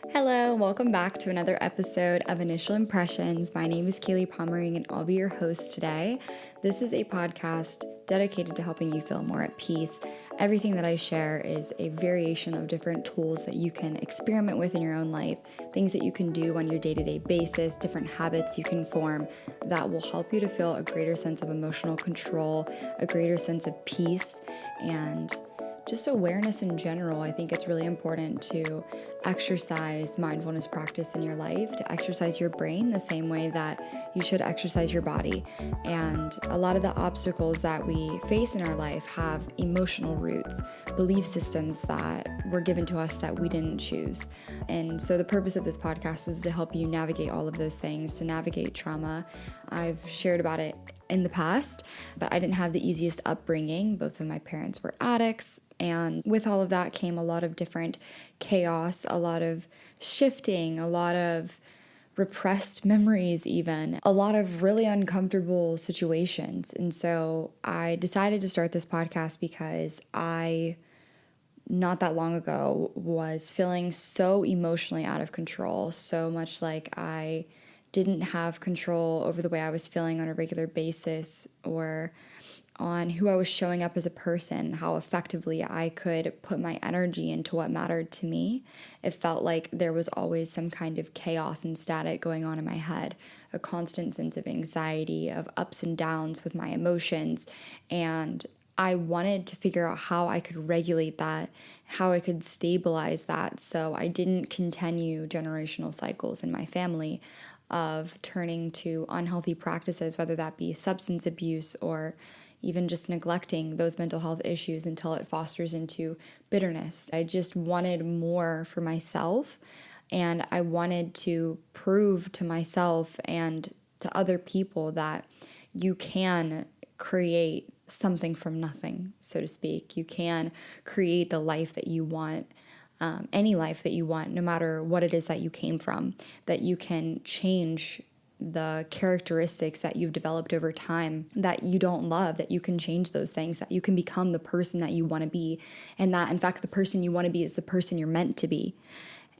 Hello, welcome back to another episode of Initial Impressions. My name is Kayli Pommering and I'll be your host today. This is a podcast dedicated to helping you feel more at peace. Everything that I share is a variation of different tools that you can experiment with in your own life, things that you can do on your day-to-day basis, different habits you can form that will help you to feel a greater sense of emotional control, a greater sense of peace, and just awareness in general. I think it's really important to exercise mindfulness practice in your life, to exercise your brain the same way that you should exercise your body. And a lot of the obstacles that we face in our life have emotional roots, belief systems that were given to us that we didn't choose. And so the purpose of this podcast is to help you navigate all of those things, to navigate trauma. I've shared about it in the past, but I didn't have the easiest upbringing. Both of my parents were addicts, and with all of that came a lot of different chaos, a lot of shifting, a lot of repressed memories, even a lot of really uncomfortable situations. And so I decided to start this podcast because I, not that long ago, was feeling so emotionally out of control, so much like I didn't have control over the way I was feeling on a regular basis or on who I was showing up as a person, how effectively I could put my energy into what mattered to me. It felt like there was always some kind of chaos and static going on in my head, a constant sense of anxiety, of ups and downs with my emotions. And I wanted to figure out how I could regulate that, how I could stabilize that so I didn't continue generational cycles in my family of turning to unhealthy practices, whether that be substance abuse or even just neglecting those mental health issues until it fosters into bitterness. I just wanted more for myself, and I wanted to prove to myself and to other people that you can create something from nothing, so to speak. You can create the life that you want. Any life that you want, no matter what it is that you came from, that you can change the characteristics that you've developed over time that you don't love, that you can change those things, that you can become the person that you want to be, and that, in fact, the person you want to be is the person you're meant to be.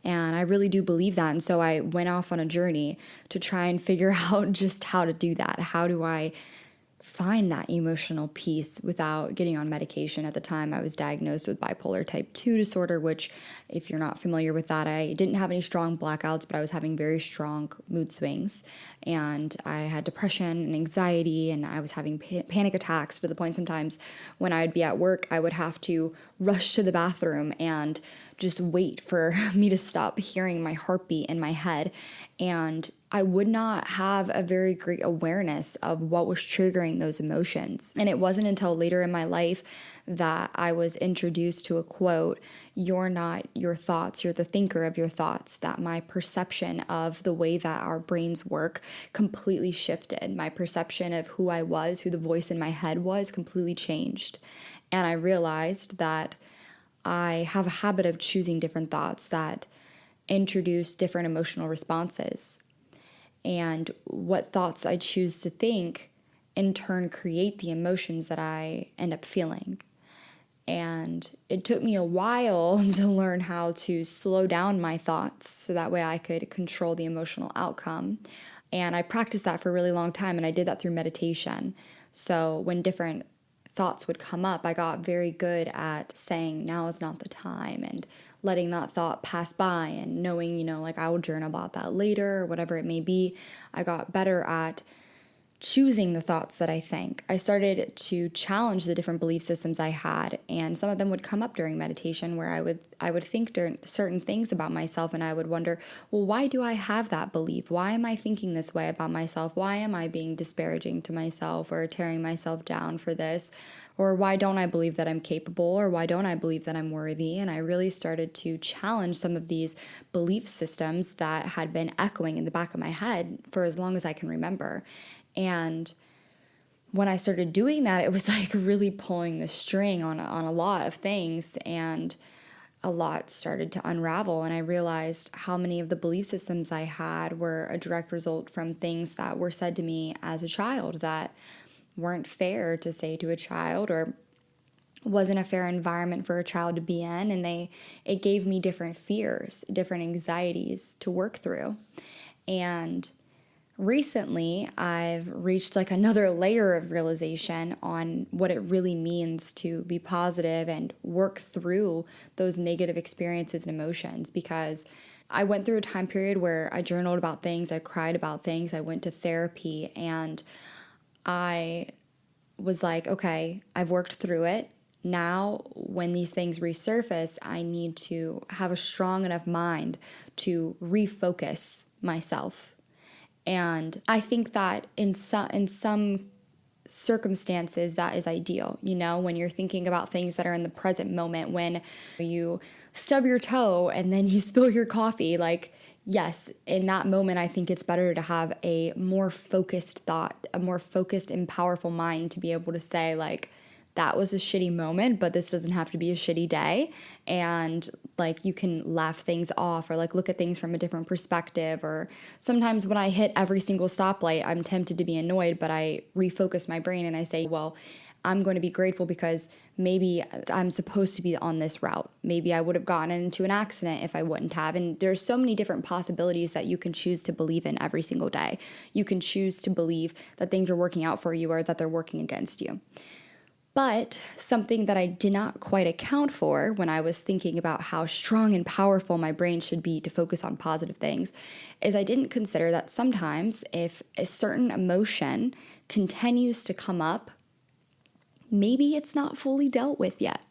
And I really do believe that. And so I went off on a journey to try and figure out just how to do that. How do I find that emotional peace without getting on medication? At the time, I was diagnosed with bipolar type 2 disorder, which, if you're not familiar with that, I didn't have any strong blackouts, but I was having very strong mood swings. And I had depression and anxiety, and I was having panic attacks to the point sometimes when I would be at work, I would have to rush to the bathroom and just wait for me to stop hearing my heartbeat in my head. And I would not have a very great awareness of what was triggering those emotions. And it wasn't until later in my life that I was introduced to a quote, "You're not your thoughts, you're the thinker of your thoughts," that my perception of the way that our brains work completely shifted. My perception of who I was, who the voice in my head was, completely changed. And I realized that I have a habit of choosing different thoughts that introduce different emotional responses. And what thoughts I choose to think in turn create the emotions that I end up feeling. And it took me a while to learn how to slow down my thoughts so that way I could control the emotional outcome. And I practiced that for a really long time, and I did that through meditation. So when different thoughts would come up, I got very good at saying, now is not the time, and letting that thought pass by and knowing, like I will journal about that later or whatever it may be. I got better at choosing the thoughts that I think. I started to challenge the different belief systems I had, and some of them would come up during meditation where I would think certain things about myself, and I would wonder, well, why do I have that belief? Why am I thinking this way about myself? Why am I being disparaging to myself or tearing myself down for this? Or why don't I believe that I'm capable? Or why don't I believe that I'm worthy? And I really started to challenge some of these belief systems that had been echoing in the back of my head for as long as I can remember. And when I started doing that, it was like really pulling the string on a lot of things, and a lot started to unravel. And I realized how many of the belief systems I had were a direct result from things that were said to me as a child that weren't fair to say to a child, or wasn't a fair environment for a child to be in, and it gave me different fears, different anxieties to work through. And recently I've reached like another layer of realization on what it really means to be positive and work through those negative experiences and emotions, because I went through a time period where I journaled about things, I cried about things, I went to therapy, and I was like, okay, I've worked through it. Now, when these things resurface, I need to have a strong enough mind to refocus myself. And I think that in some circumstances that is ideal, when you're thinking about things that are in the present moment, when you stub your toe and then you spill your coffee, like, yes, in that moment, I think it's better to have a more focused thought, a more focused and powerful mind to be able to say, like, that was a shitty moment, but this doesn't have to be a shitty day. And like, you can laugh things off, or like look at things from a different perspective. Or sometimes when I hit every single stoplight, I'm tempted to be annoyed, but I refocus my brain and I say, well, I'm going to be grateful because maybe I'm supposed to be on this route. Maybe I would have gotten into an accident if I wouldn't have. And there's so many different possibilities that you can choose to believe in every single day. You can choose to believe that things are working out for you or that they're working against you. But something that I did not quite account for when I was thinking about how strong and powerful my brain should be to focus on positive things is I didn't consider that sometimes if a certain emotion continues to come up, maybe it's not fully dealt with yet.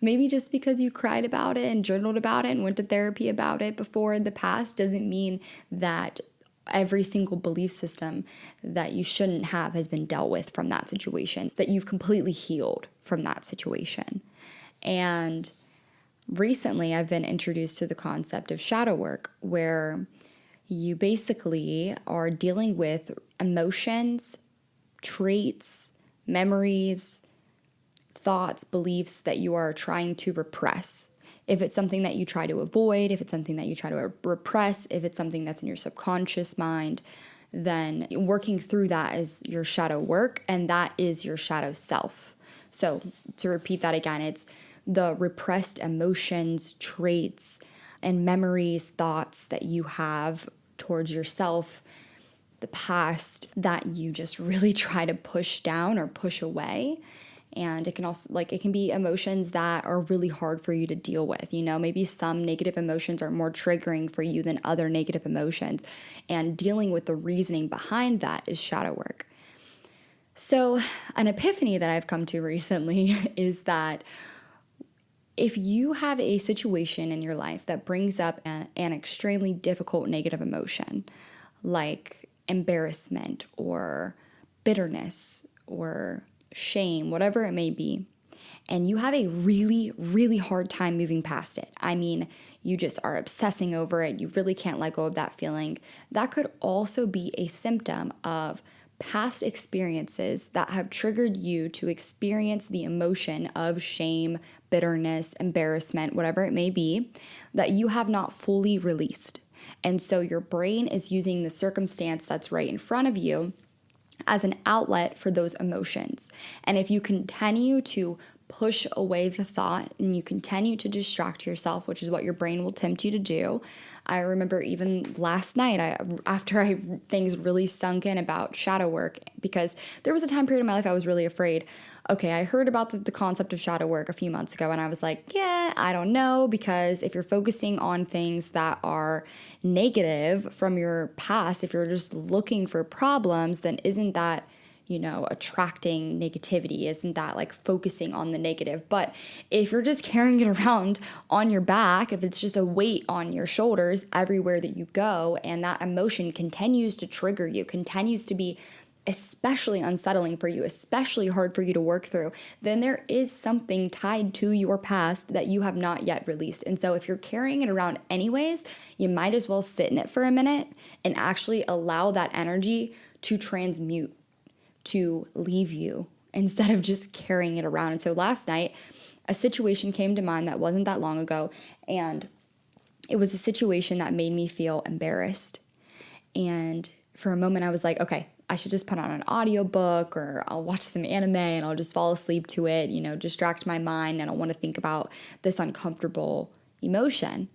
Maybe just because you cried about it and journaled about it and went to therapy about it before in the past doesn't mean that every single belief system that you shouldn't have has been dealt with from that situation, that you've completely healed from that situation. And recently I've been introduced to the concept of shadow work, where you basically are dealing with emotions, traits, memories, thoughts, beliefs that you are trying to repress. If it's something that you try to avoid, if it's something that you try to repress, if it's something that's in your subconscious mind, then working through that is your shadow work, and that is your shadow self. So to repeat that again, it's the repressed emotions, traits, and memories, thoughts that you have towards yourself, the past, that you just really try to push down or push away. And it can also, it can be emotions that are really hard for you to deal with. Maybe some negative emotions are more triggering for you than other negative emotions. And dealing with the reasoning behind that is shadow work. So an epiphany that I've come to recently is that if you have a situation in your life that brings up an extremely difficult negative emotion, like embarrassment or bitterness or shame, whatever it may be, and you have a really, really hard time moving past it. I mean, you just are obsessing over it. You really can't let go of that feeling. That could also be a symptom of past experiences that have triggered you to experience the emotion of shame, bitterness, embarrassment, whatever it may be, that you have not fully released. And so your brain is using the circumstance that's right in front of you as an outlet for those emotions. And if you continue to push away the thought and you continue to distract yourself, which is what your brain will tempt you to do. I remember even last night, after things really sunk in about shadow work, because there was a time period in my life I was really afraid. Okay, I heard about the concept of shadow work a few months ago, and I was like, yeah, I don't know, because if you're focusing on things that are negative from your past, if you're just looking for problems, then isn't that attracting negativity? Isn't that focusing on the negative? But if you're just carrying it around on your back, if it's just a weight on your shoulders everywhere that you go, and that emotion continues to trigger you, continues to be especially unsettling for you, especially hard for you to work through, then there is something tied to your past that you have not yet released. And so if you're carrying it around anyways, you might as well sit in it for a minute and actually allow that energy to transmute, to leave you, instead of just carrying it around. And so last night, a situation came to mind that wasn't that long ago, and it was a situation that made me feel embarrassed. And for a moment, I was like, okay, I should just put on an audiobook or I'll watch some anime and I'll just fall asleep to it, distract my mind. I don't want to think about this uncomfortable emotion.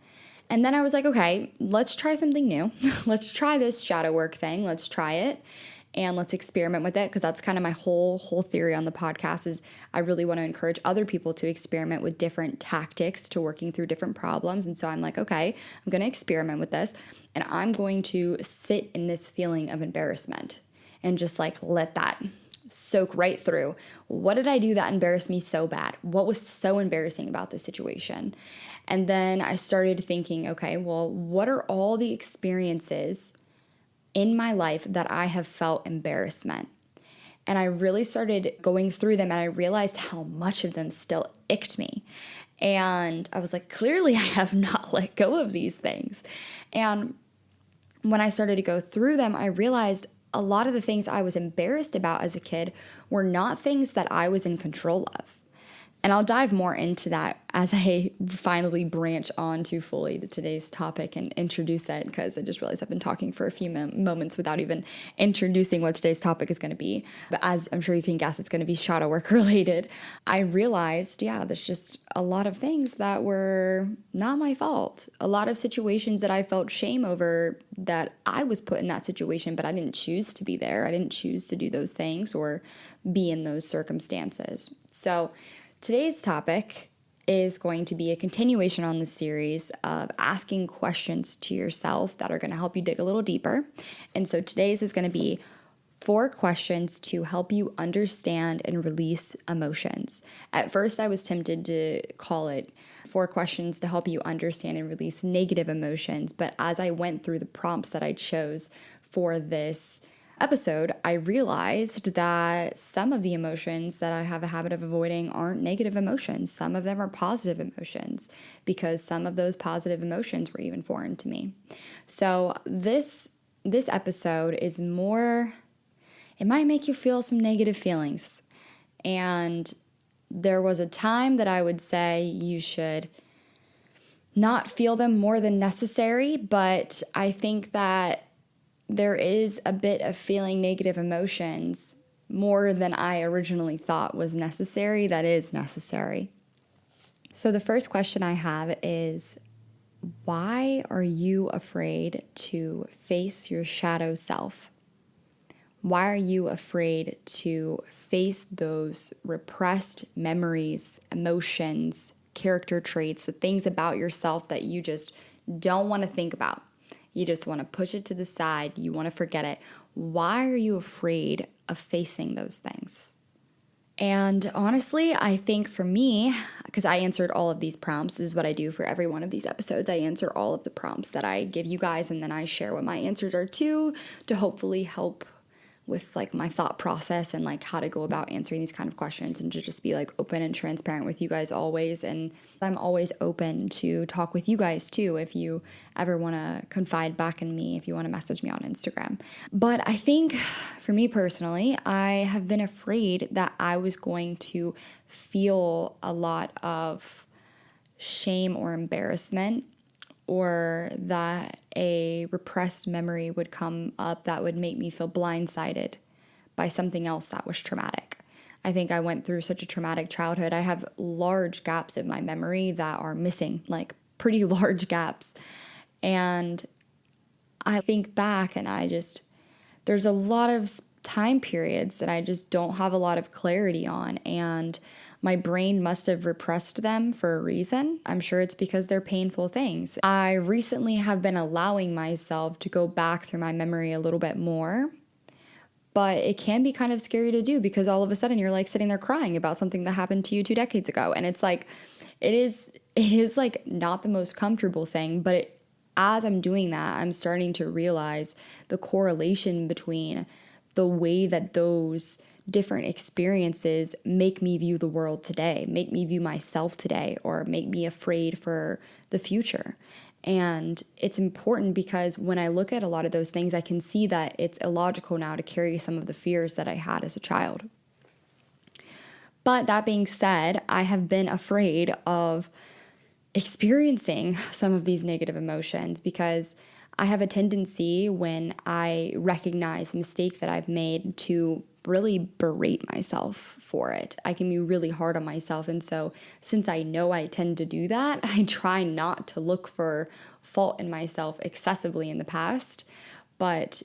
And then I was like, okay, let's try something new. Let's try this shadow work thing. Let's try it and let's experiment with it, because that's kind of my whole theory on the podcast is I really want to encourage other people to experiment with different tactics to working through different problems. And so I'm like, okay, I'm going to experiment with this and I'm going to sit in this feeling of embarrassment and just like let that soak right through. What did I do that embarrassed me so bad? What was so embarrassing about this situation? And then I started thinking, okay, well, what are all the experiences in my life that I have felt embarrassment? And I really started going through them and I realized how much of them still icked me. And I was like, clearly I have not let go of these things. And when I started to go through them, I realized a lot of the things I was embarrassed about as a kid were not things that I was in control of. And I'll dive more into that as I finally branch on to fully today's topic and introduce it, because I just realized I've been talking for a few moments without even introducing what today's topic is going to be. But as I'm sure you can guess, it's going to be shadow work related. I realized, there's just a lot of things that were not my fault. A lot of situations that I felt shame over, that I was put in that situation, but I didn't choose to be there. I didn't choose to do those things or be in those circumstances. So today's topic is going to be a continuation on the series of asking questions to yourself that are going to help you dig a little deeper. And so today's is going to be 4 questions to help you understand and release emotions. At first, I was tempted to call it 4 questions to help you understand and release negative emotions. But as I went through the prompts that I chose for this episode, I realized that some of the emotions that I have a habit of avoiding aren't negative emotions. Some of them are positive emotions, because some of those positive emotions were even foreign to me. So this episode is more, it might make you feel some negative feelings. And there was a time that I would say you should not feel them more than necessary, but I think that there is a bit of feeling negative emotions more than I originally thought was necessary. That is necessary. So the first question I have is, why are you afraid to face your shadow self? Why are you afraid to face those repressed memories, emotions, character traits, the things about yourself that you just don't want to think about? You just want to push it to the side. You want to forget it. Why are you afraid of facing those things? And honestly, I think for me, because I answered all of these prompts, this is what I do for every one of these episodes. I answer all of the prompts that I give you guys, and then I share what my answers are to hopefully help with like my thought process and like how to go about answering these kind of questions, and to just be like open and transparent with you guys always. And I'm always open to talk with you guys too if you ever want to confide back in me, if you want to message me on Instagram. But I think for me personally, I have been afraid that I was going to feel a lot of shame or embarrassment, or that a repressed memory would come up that would make me feel blindsided by something else that was traumatic. I think I went through such a traumatic childhood. I have large gaps in my memory that are missing, like pretty large gaps. And I think back and there's a lot of time periods that I just don't have a lot of clarity on, and my brain must have repressed them for a reason. I'm sure it's because they're painful things. I recently have been allowing myself to go back through my memory a little bit more, but it can be kind of scary to do, because all of a sudden you're like sitting there crying about something that happened to you 2 decades ago. And it's like, it is like not the most comfortable thing, but as I'm doing that, I'm starting to realize the correlation between the way that those different experiences make me view the world today, make me view myself today, or make me afraid for the future. And it's important because when I look at a lot of those things, I can see that it's illogical now to carry some of the fears that I had as a child. But that being said, I have been afraid of experiencing some of these negative emotions, because I have a tendency when I recognize a mistake that I've made to really berate myself for it. I can be really hard on myself. And so since I know I tend to do that, I try not to look for fault in myself excessively in the past. But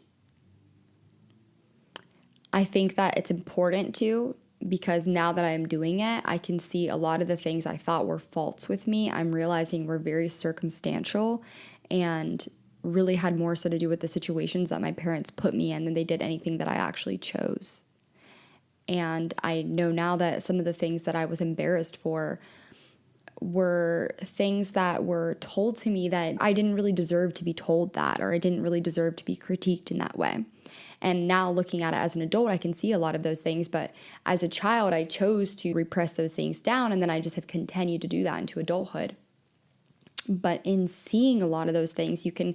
I think that it's important to, because now that I'm doing it, I can see a lot of the things I thought were faults with me, I'm realizing were very circumstantial and really had more so to do with the situations that my parents put me in than they did anything that I actually chose. And I know now that some of the things that I was embarrassed for were things that were told to me that I didn't really deserve to be told that, or I didn't really deserve to be critiqued in that way. And now looking at it as an adult, I can see a lot of those things. But as a child, I chose to repress those things down, and then I just have continued to do that into adulthood. But in seeing a lot of those things, you can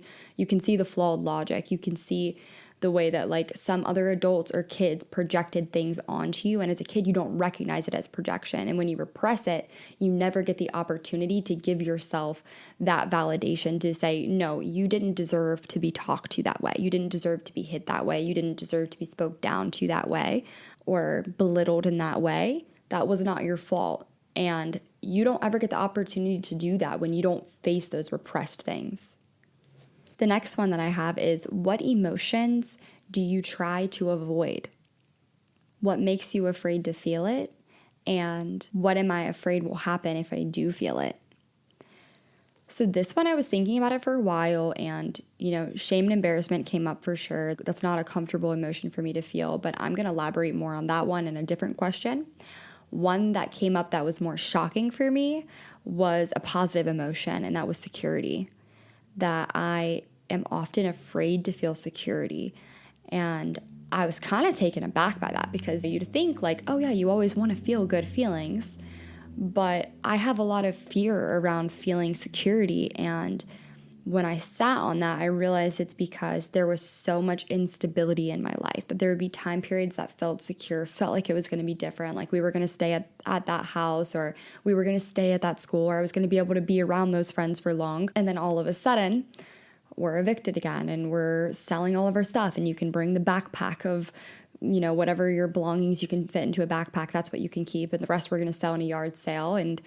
see the flawed logic. You can see the way that like some other adults or kids projected things onto you. And as a kid, you don't recognize it as projection. And when you repress it, you never get the opportunity to give yourself that validation to say, no, you didn't deserve to be talked to that way. You didn't deserve to be hit that way. You didn't deserve to be spoke down to that way or belittled in that way. That was not your fault. And you don't ever get the opportunity to do that when you don't face those repressed things. The next one that I have is, what emotions do you try to avoid? What makes you afraid to feel it? And what am I afraid will happen if I do feel it? So this one, I was thinking about it for a while, and, shame and embarrassment came up for sure. That's not a comfortable emotion for me to feel, but I'm going to elaborate more on that one in a different question. One that came up that was more shocking for me was a positive emotion, and that was security. That I am often afraid to feel security. And I was kind of taken aback by that, because you'd think like, oh yeah, you always want to feel good feelings. But I have a lot of fear around feeling security. And when I sat on that, I realized it's because there was so much instability in my life, that there would be time periods that felt secure, felt like it was going to be different, like we were going to stay at that house, or we were going to stay at that school, or I was going to be able to be around those friends for long. And then all of a sudden, we're evicted again, and we're selling all of our stuff, and you can bring the backpack of whatever your belongings you can fit into a backpack, that's what you can keep, and the rest we're going to sell in a yard sale, and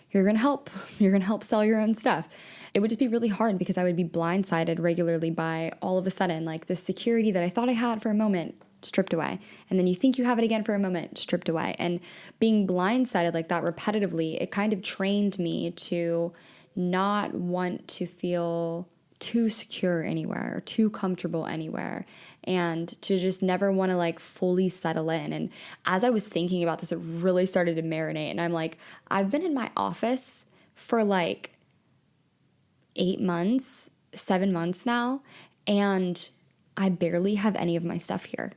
you're going to help sell your own stuff. It would just be really hard, because I would be blindsided regularly by all of a sudden, like the security that I thought I had for a moment stripped away. And then you think you have it again for a moment, stripped away. And being blindsided like that repetitively, it kind of trained me to not want to feel too secure anywhere or too comfortable anywhere, and to just never want to like fully settle in. And as I was thinking about this, it really started to marinate. And I'm like, I've been in my office for like 8 months, 7 months now, and I barely have any of my stuff here.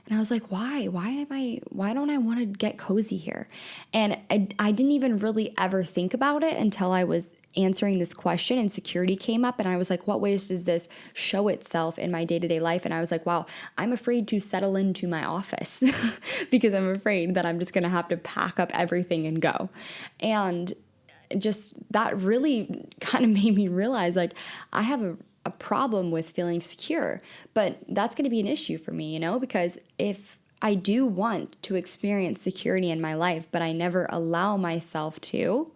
And I was like, why don't I want to get cozy here? And I didn't even really ever think about it until I was answering this question and security came up, and I was like, what ways does this show itself in my day-to-day life? And I was like, wow, I'm afraid to settle into my office because I'm afraid that I'm just going to have to pack up everything and go. And just that really kind of made me realize like I have a problem with feeling secure, but that's going to be an issue for me, because if I do want to experience security in my life, but I never allow myself to,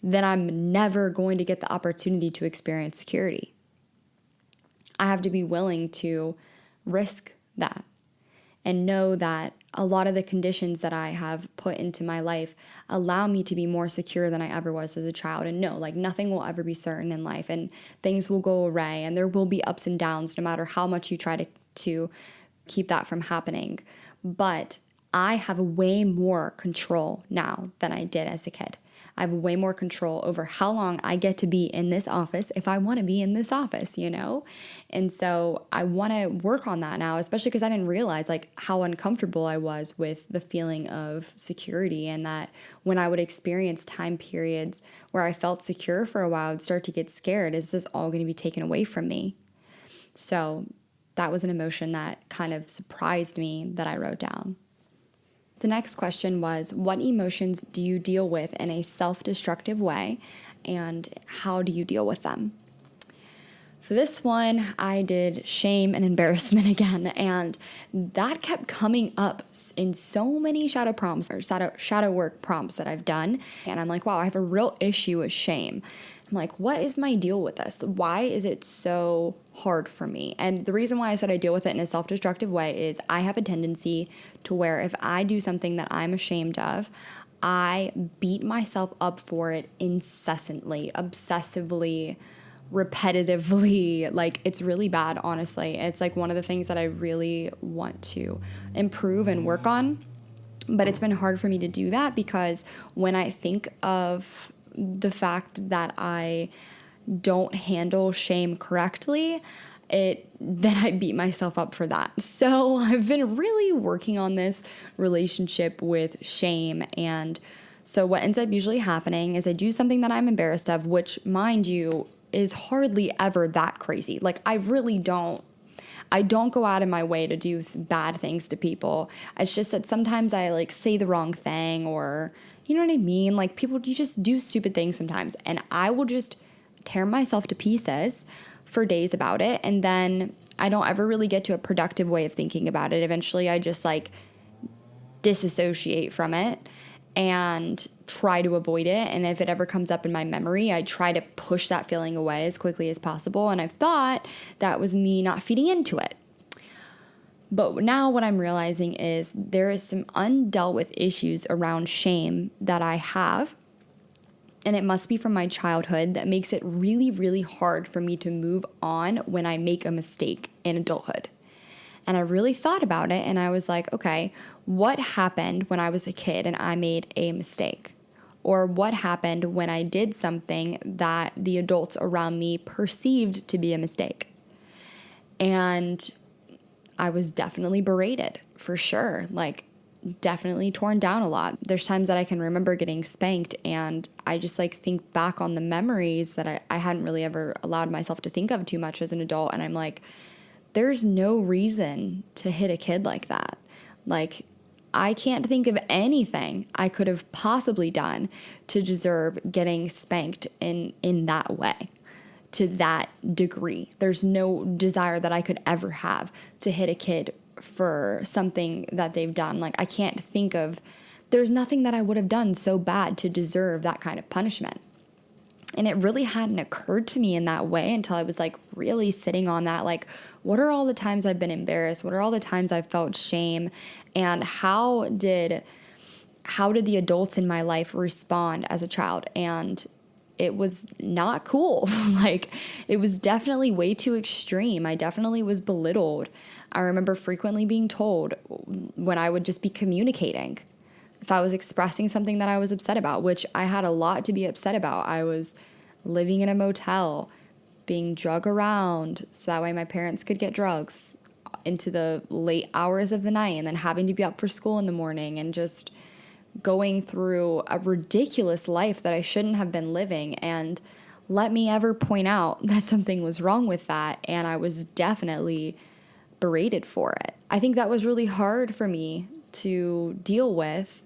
then I'm never going to get the opportunity to experience security. I have to be willing to risk that and know that a lot of the conditions that I have put into my life allow me to be more secure than I ever was as a child. And no, like nothing will ever be certain in life, and things will go awry, and there will be ups and downs no matter how much you try to keep that from happening. But I have way more control now than I did as a kid. I have way more control over how long I get to be in this office if I want to be in this office, And so I want to work on that now, especially because I didn't realize like how uncomfortable I was with the feeling of security, and that when I would experience time periods where I felt secure for a while, I'd start to get scared. Is this all going to be taken away from me? So that was an emotion that kind of surprised me that I wrote down. The next question was, what emotions do you deal with in a self-destructive way, and how do you deal with them? For this one, I did shame and embarrassment again, and that kept coming up in so many shadow prompts or shadow work prompts that I've done. And I'm like, wow, I have a real issue with shame. I'm like, what is my deal with this? Why is it so hard for me? And the reason why I said I deal with it in a self-destructive way is I have a tendency to where if I do something that I'm ashamed of, I beat myself up for it incessantly, obsessively, repetitively. Like, it's really bad, honestly. It's like one of the things that I really want to improve and work on, but it's been hard for me to do that because when I think of the fact that I don't handle shame correctly, then I beat myself up for that. So I've been really working on this relationship with shame. And so what ends up usually happening is I do something that I'm embarrassed of, which, mind you, is hardly ever that crazy. Like, I don't go out of my way to do bad things to people. It's just that sometimes I like say the wrong thing, or you know what I mean? Like, people, you just do stupid things sometimes, and I will just tear myself to pieces for days about it, and then I don't ever really get to a productive way of thinking about it. Eventually I just like disassociate from it and try to avoid it. And if it ever comes up in my memory, I try to push that feeling away as quickly as possible. And I've thought that was me not feeding into it. But now what I'm realizing is there is some undealt with issues around shame that I have. And it must be from my childhood that makes it really, really hard for me to move on when I make a mistake in adulthood. And I really thought about it, and I was like, okay, what happened when I was a kid and I made a mistake? Or what happened when I did something that the adults around me perceived to be a mistake? And I was definitely berated, for sure. Like, definitely torn down a lot. There's times that I can remember getting spanked, and I just like think back on the memories that I hadn't really ever allowed myself to think of too much as an adult. And I'm like, there's no reason to hit a kid like that. Like, I can't think of anything I could have possibly done to deserve getting spanked in that way, to that degree. There's no desire that I could ever have to hit a kid for something that they've done. Like, I can't think of, there's nothing that I would have done so bad to deserve that kind of punishment. And it really hadn't occurred to me in that way until I was like really sitting on that. Like, what are all the times I've been embarrassed? What are all the times I've felt shame? And how did the adults in my life respond as a child? And it was not cool. Like, it was definitely way too extreme. I definitely was belittled. I remember frequently being told when I would just be communicating, if I was expressing something that I was upset about, which I had a lot to be upset about. I was living in a motel, being drug around so that way my parents could get drugs into the late hours of the night, and then having to be up for school in the morning, and just going through a ridiculous life that I shouldn't have been living. And let me ever point out that something was wrong with that, and I was definitely berated for it. I think that was really hard for me to deal with,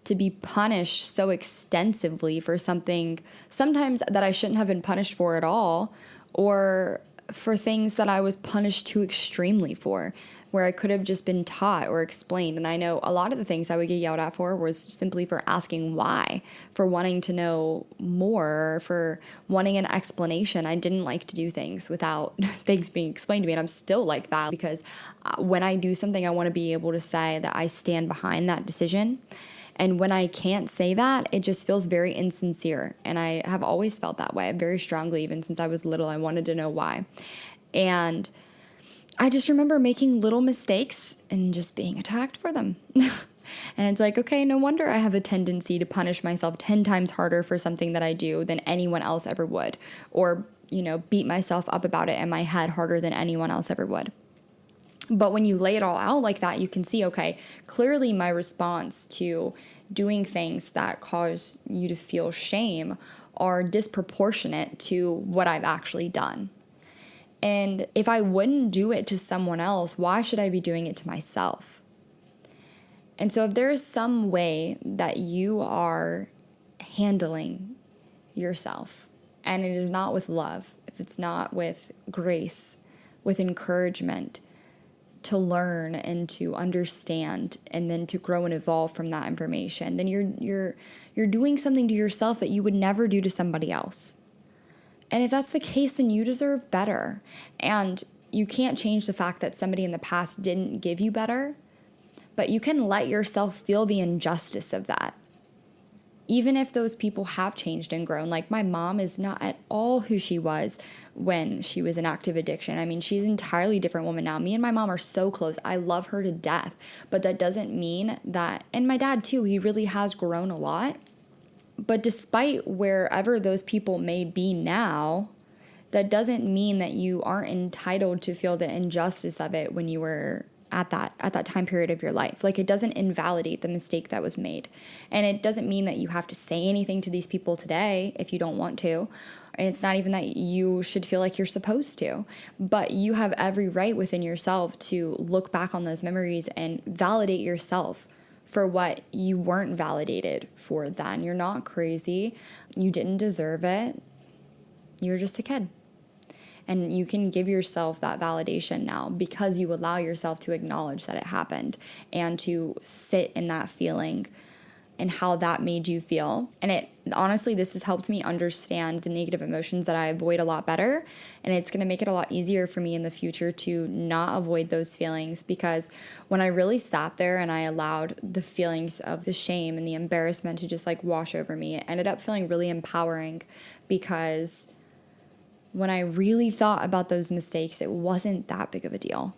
to be punished so extensively for something sometimes that I shouldn't have been punished for at all, or for things that I was punished too extremely for, where I could have just been taught or explained. And I know a lot of the things I would get yelled at for was simply for asking why, for wanting to know more, for wanting an explanation. I didn't like to do things without things being explained to me, and I'm still like that, because when I do something, I want to be able to say that I stand behind that decision. And when I can't say that, it just feels very insincere. And I have always felt that way very strongly. Even since I was little, I wanted to know why. And I just remember making little mistakes and just being attacked for them. And it's like, okay, no wonder I have a tendency to punish myself 10 times harder for something that I do than anyone else ever would. Or, beat myself up about it in my head harder than anyone else ever would. But when you lay it all out like that, you can see, okay, clearly my response to doing things that cause you to feel shame are disproportionate to what I've actually done. And if I wouldn't do it to someone else, why should I be doing it to myself? And so if there is some way that you are handling yourself And it is not with love, if it's not with grace, with encouragement to learn and to understand and then to grow and evolve from that information, then you're doing something to yourself that you would never do to somebody else. And if that's the case, then you deserve better. And you can't change the fact that somebody in the past didn't give you better, but you can let yourself feel the injustice of that. Even if those people have changed and grown. Like, my mom is not at all who she was when she was in active addiction. I mean, she's an entirely different woman now. Me and my mom are so close. I love her to death. But that doesn't mean that, and my dad too, he really has grown a lot. But despite wherever those people may be now, that doesn't mean that you aren't entitled to feel the injustice of it when you were at that time period of your life. Like, it doesn't invalidate the mistake that was made. And it doesn't mean that you have to say anything to these people today if you don't want to. And it's not even that you should feel like you're supposed to. But you have every right within yourself to look back on those memories and validate yourself for what you weren't validated for then. You're not crazy. You didn't deserve it. You're just a kid. And you can give yourself that validation now because you allow yourself to acknowledge that it happened and to sit in that feeling and how that made you feel. And honestly, this has helped me understand the negative emotions that I avoid a lot better. And it's going to make it a lot easier for me in the future to not avoid those feelings, because when I really sat there and I allowed the feelings of the shame and the embarrassment to just like wash over me, it ended up feeling really empowering, because when I really thought about those mistakes, it wasn't that big of a deal.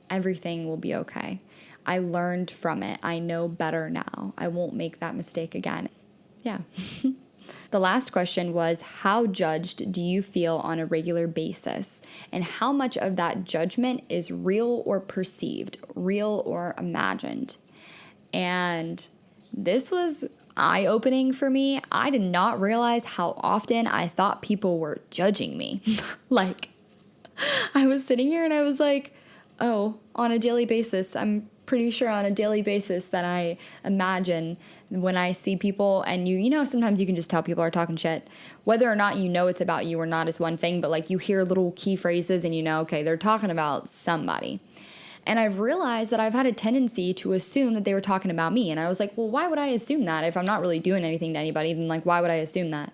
Everything will be okay. I learned from it. I know better now. I won't make that mistake again. Yeah. The last question was, how judged do you feel on a regular basis? And how much of that judgment is real or perceived, real or imagined? And this was eye-opening for me. I did not realize how often I thought people were judging me. Like, I was sitting here and I was like, oh, on a daily basis, I'm pretty sure on a daily basis that I imagine when I see people, and you know, sometimes you can just tell people are talking shit. Whether or not you know it's about you or not is one thing, but like, you hear little key phrases and you know, okay, they're talking about somebody. And I've realized that I've had a tendency to assume that they were talking about me. And I was like, well, why would I assume that? If I'm not really doing anything to anybody, then like, why would I assume that?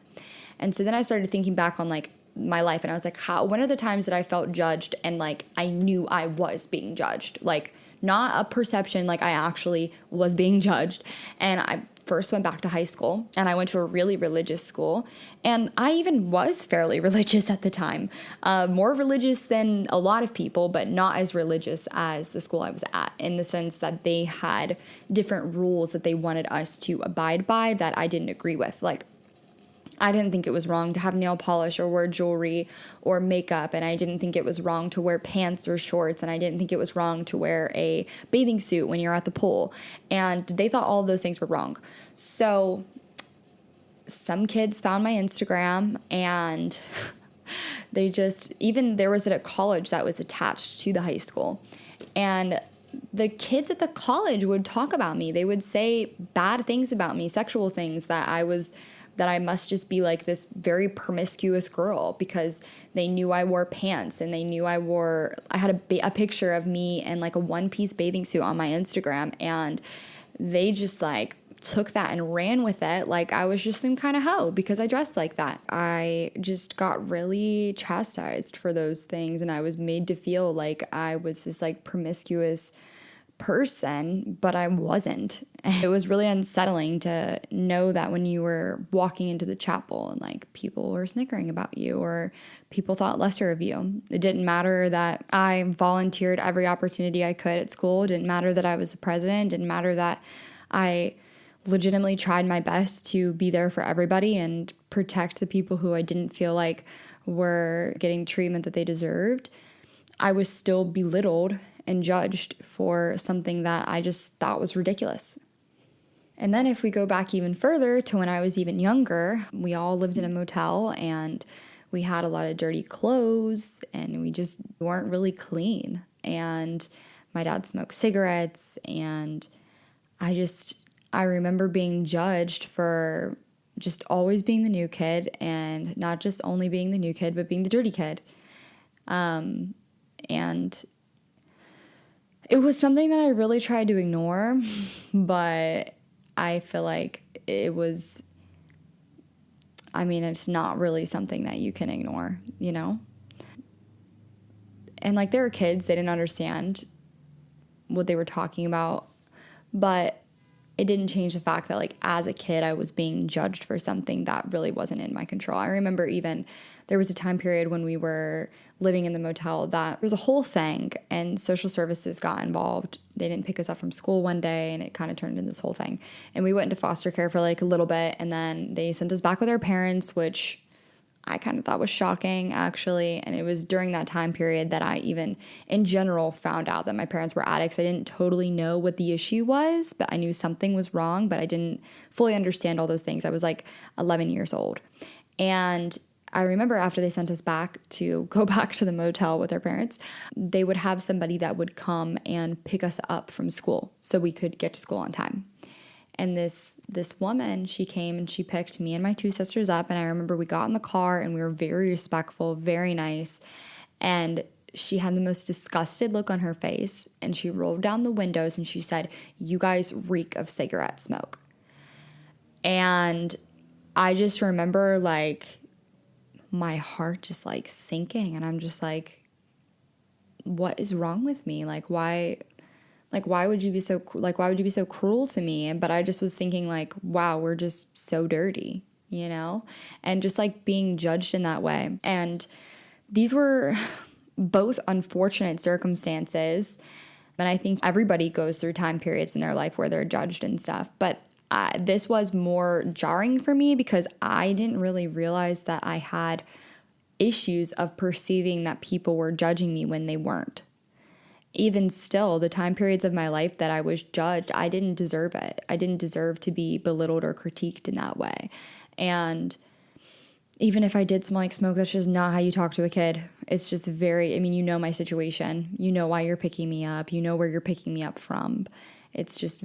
And so then I started thinking back on like my life, and I was like, when are the times that I felt judged and like I knew I was being judged? Like, not a perception, like I actually was being judged. And I first went back to high school, and I went to a really religious school, and I even was fairly religious at the time, more religious than a lot of people, but not as religious as the school I was at, in the sense that they had different rules that they wanted us to abide by that I didn't agree with. Like, I didn't think it was wrong to have nail polish or wear jewelry or makeup, and I didn't think it was wrong to wear pants or shorts, and I didn't think it was wrong to wear a bathing suit when you're at the pool, and they thought all of those things were wrong. So some kids found my Instagram, and they just, even there was a college that was attached to the high school, and the kids at the college would talk about me. They would say bad things about me, sexual things, that I must just be like this very promiscuous girl, because they knew I wore pants, and they knew I had a picture of me in like a one-piece bathing suit on my Instagram, and they just like took that and ran with it like I was just some kind of hoe because I dressed like that. I just got really chastised for those things, and I was made to feel like I was this like promiscuous person, but I wasn't. It was really unsettling to know that when you were walking into the chapel and like people were snickering about you or people thought lesser of you. It didn't matter that I volunteered every opportunity I could at school. It didn't matter that I was the president. It didn't matter that I legitimately tried my best to be there for everybody and protect the people who I didn't feel like were getting treatment that they deserved. I was still belittled and judged for something that I just thought was ridiculous. And then if we go back even further to when I was even younger, we all lived in a motel, and we had a lot of dirty clothes, and we just weren't really clean. And my dad smoked cigarettes, and I remember being judged for just always being the new kid, and not just only being the new kid, but being the dirty kid. And it was something that I really tried to ignore, but I feel like it's not really something that you can ignore, you know? And like, there were kids, they didn't understand what they were talking about, but it didn't change the fact that, like, as a kid, I was being judged for something that really wasn't in my control. I remember even there was a time period when we were living in the motel that there was a whole thing, and social services got involved. They didn't pick us up from school one day, and it kind of turned into this whole thing. And we went into foster care for like a little bit, and then they sent us back with our parents, which I kind of thought was shocking, actually. And it was during that time period that I even, in general, found out that my parents were addicts. I didn't totally know what the issue was, but I knew something was wrong, but I didn't fully understand all those things. I was like 11 years old. And I remember after they sent us back to go back to the motel with our parents, they would have somebody that would come and pick us up from school so we could get to school on time. And this woman, she came and she picked me and my two sisters up. And I remember we got in the car and we were very respectful, very nice. And she had the most disgusted look on her face. And she rolled down the windows and she said, "You guys reek of cigarette smoke." And I just remember like my heart just like sinking. And I'm just like, what is wrong with me? Why would you be so cruel to me? But I just was thinking like, wow, we're just so dirty, you know? And just like being judged in that way. And these were both unfortunate circumstances. And I think everybody goes through time periods in their life where they're judged and stuff. But this was more jarring for me because I didn't really realize that I had issues of perceiving that people were judging me when they weren't. Even still, the time periods of my life that I was judged, I didn't deserve it. I didn't deserve to be belittled or critiqued in that way. And even if I did smell like smoke, that's just not how you talk to a kid. It's just you know my situation. You know why you're picking me up. You know where you're picking me up from. It's just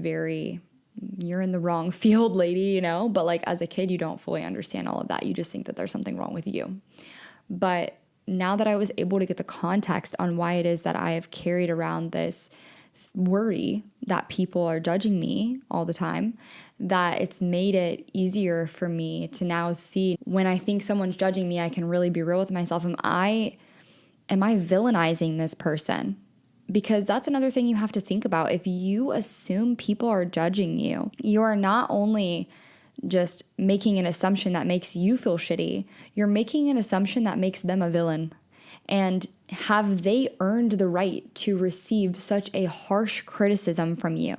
you're in the wrong field, lady, you know? But like as a kid, you don't fully understand all of that. You just think that there's something wrong with you. But now that I was able to get the context on why it is that I have carried around this worry that people are judging me all the time, that it's made it easier for me to now see when I think someone's judging me, I can really be real with myself. Am I villainizing this person? Because that's another thing you have to think about. If you assume people are judging you, you are not only just making an assumption that makes you feel shitty, you're making an assumption that makes them a villain. And have they earned the right to receive such a harsh criticism from you?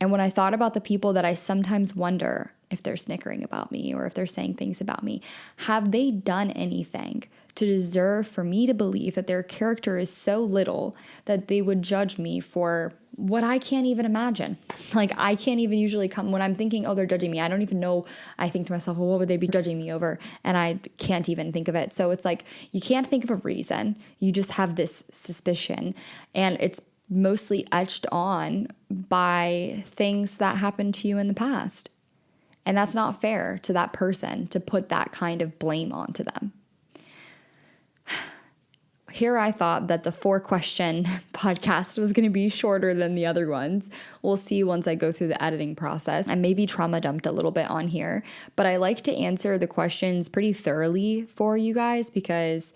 And when I thought about the people that I sometimes wonder if they're snickering about me or if they're saying things about me, have they done anything to deserve for me to believe that their character is so little that they would judge me for what I can't even imagine? Like, I can't even usually come when I'm thinking, oh, they're judging me. I don't even know. I think to myself, well, what would they be judging me over? And I can't even think of it. So it's like, you can't think of a reason. You just have this suspicion, and it's mostly etched on by things that happened to you in the past. And that's not fair to that person to put that kind of blame onto them. Here I thought that the 4-question podcast was going to be shorter than the other ones. We'll see once I go through the editing process. I maybe trauma dumped a little bit on here, but I like to answer the questions pretty thoroughly for you guys because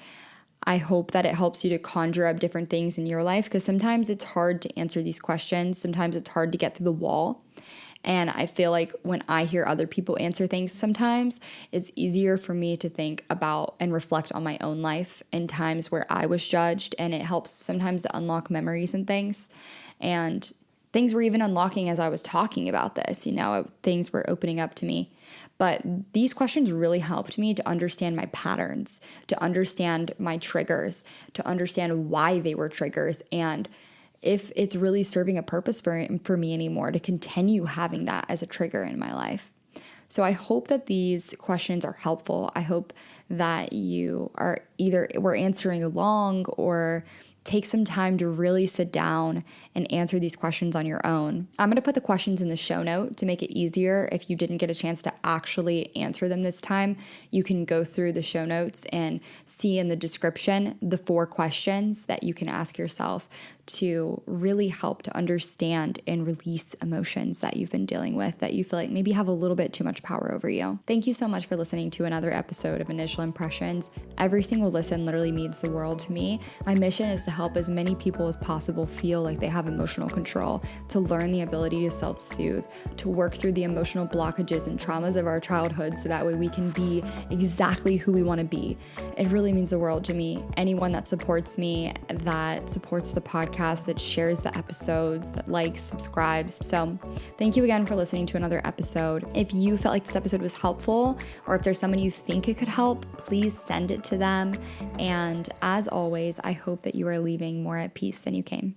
I hope that it helps you to conjure up different things in your life, because sometimes it's hard to answer these questions. Sometimes it's hard to get through the wall. And I feel like when I hear other people answer things sometimes, it's easier for me to think about and reflect on my own life in times where I was judged, and it helps sometimes to unlock memories and things. And things were even unlocking as I was talking about this, things were opening up to me. But these questions really helped me to understand my patterns, to understand my triggers, to understand why they were triggers, and if it's really serving a purpose for me anymore to continue having that as a trigger in my life. So I hope that these questions are helpful. I hope that you are we're answering along, or take some time to really sit down and answer these questions on your own. I'm going to put the questions in the show note to make it easier. If you didn't get a chance to actually answer them this time, you can go through the show notes and see in the description the 4 questions that you can ask yourself to really help to understand and release emotions that you've been dealing with that you feel like maybe have a little bit too much power over you. Thank you so much for listening to another episode of Initial Impressions. Every single listen literally means the world to me. My mission is to help as many people as possible feel like they have emotional control, to learn the ability to self-soothe, to work through the emotional blockages and traumas of our childhood so that way we can be exactly who we want to be. It really means the world to me. Anyone that supports me, that supports the podcast, that shares the episodes, that likes, subscribes. So thank you again for listening to another episode. If you felt like this episode was helpful, or if there's someone you think it could help, please send it to them. And as always, I hope that you are leaving more at peace than you came.